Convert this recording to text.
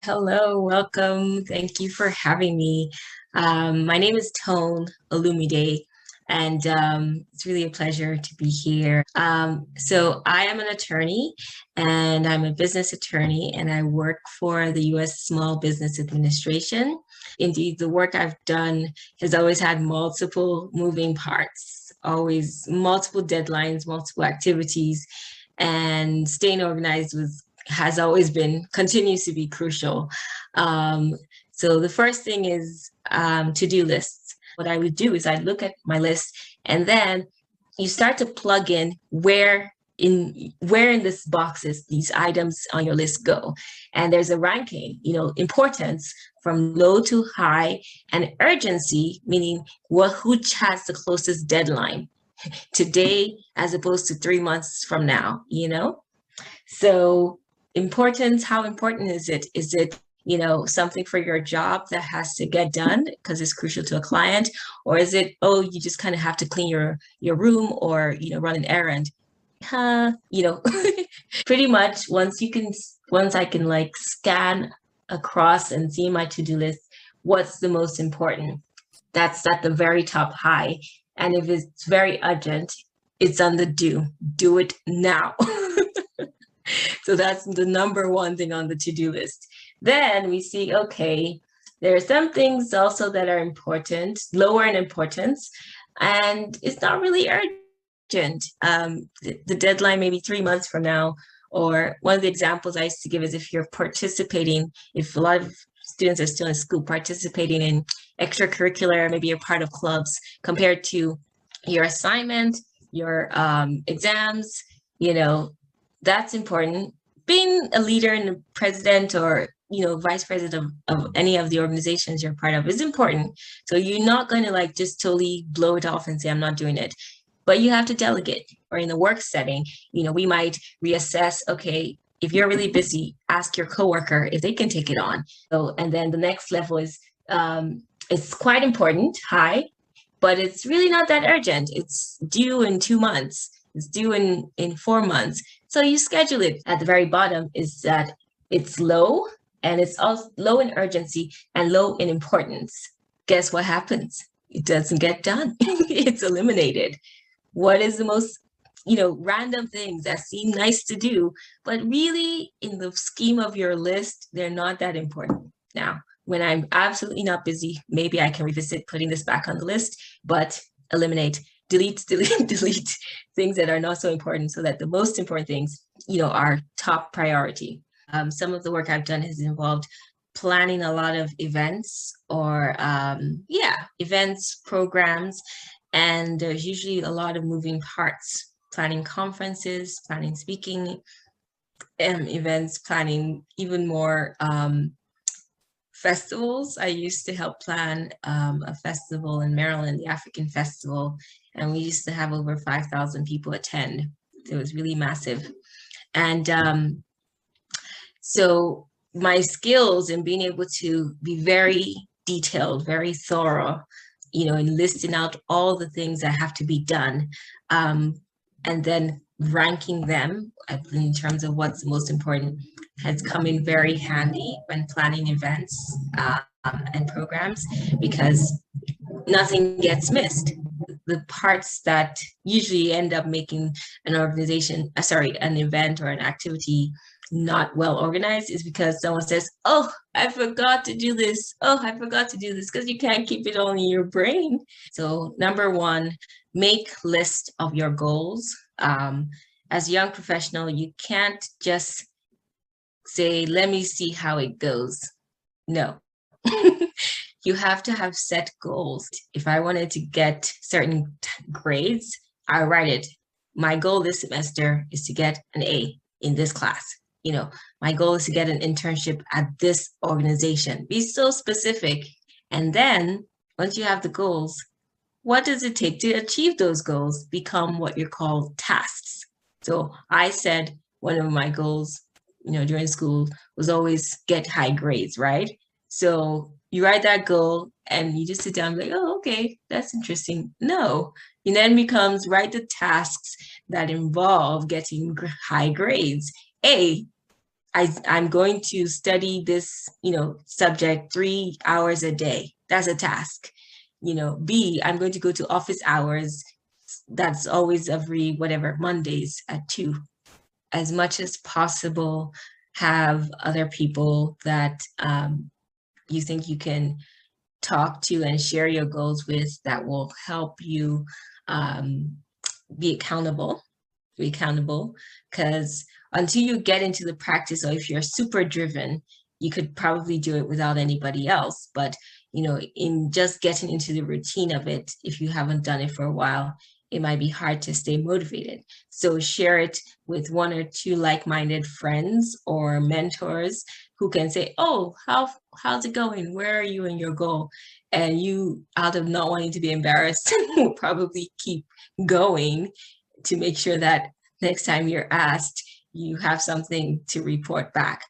Hello, welcome. Thank you for having me. My name is Tone Olumide, and it's really a pleasure to be here. So I am an attorney, and I'm a business attorney, and I work for the U.S. Small Business Administration. Indeed, the work I've done has always had multiple moving parts, always multiple deadlines, multiple activities, and staying organized has always been, continues to be crucial. Um, so the first thing is to-do lists. What I would do is I'd look at my list, and then you start to plug in where in this boxes these items on your list go. And there's a ranking, importance from low to high, and urgency, meaning which has the closest deadline today as opposed to 3 months from now. So importance, how important is it? Is it, something for your job that has to get done because it's crucial to a client? Or is it, oh, you just kind of have to clean your room or, run an errand? Huh, pretty much once I can like scan across and see my to-do list, what's the most important? That's at the very top high. And if it's very urgent, it's on the do it now. So that's the number one thing on the to-do list. Then we see, okay, there are some things also that are important, lower in importance, and it's not really urgent. The deadline may be 3 months from now. Or one of the examples I used to give is if you're participating, if a lot of students are still in school participating in extracurricular, maybe you're part of clubs, compared to your assignment, your exams, that's important. Being a leader and a president or vice president of any of the organizations you're part of is important. So you're not going to like just totally blow it off and say, I'm not doing it. But you have to delegate. Or in the work setting, we might reassess, okay, if you're really busy, ask your coworker if they can take it on. So, and then the next level is it's quite important, high, but it's really not that urgent. It's due in 2 months. It's due in 4 months. So you schedule it. At the very bottom is that it's low, and it's also low in urgency and low in importance. Guess what happens? It doesn't get done. It's eliminated. What is the most, random things that seem nice to do, but really in the scheme of your list, they're not that important. Now, when I'm absolutely not busy, maybe I can revisit putting this back on the list, but eliminate, delete, delete things that are not so important so that the most important things, are top priority. Some of the work I've done has involved planning a lot of events or, events, programs, and there's usually a lot of moving parts, planning conferences, planning speaking events, planning even more festivals. I used to help plan a festival in Maryland, the African Festival, and we used to have over 5,000 people attend. It was really massive. And so my skills in being able to be very detailed, very thorough, in listing out all the things that have to be done, and then ranking them in terms of what's most important has come in very handy when planning events and programs, because nothing gets missed. The parts that usually end up making an an event or an activity not well organized is because someone says, oh, I forgot to do this. Oh, I forgot to do this, because you can't keep it all in your brain. So number one, make list of your goals. As a young professional, you can't just say, let me see how it goes. No. You have to have set goals. If I wanted to get certain grades, I write it. My goal this semester is to get an A in this class. My goal is to get an internship at this organization. Be so specific. And then once you have the goals, what does it take to achieve those goals? Become what you call tasks. So I said one of my goals, during school was always get high grades, right? So you write that goal and you just sit down and be like, oh, okay, that's interesting. No, it then becomes write the tasks that involve getting high grades. A, I'm going to study this, subject 3 hours a day. That's a task. B, I'm going to go to office hours. That's always every whatever, Mondays at 2. As much as possible, have other people that you think you can talk to and share your goals with that will help you be accountable. Because until you get into the practice, or if you're super driven, you could probably do it without anybody else. But in just getting into the routine of it, if you haven't done it for a while, it might be hard to stay motivated. So share it with 1 or 2 like-minded friends or mentors who can say, oh, how's it going? Where are you in your goal? And you, out of not wanting to be embarrassed, will probably keep going to make sure that next time you're asked, you have something to report back.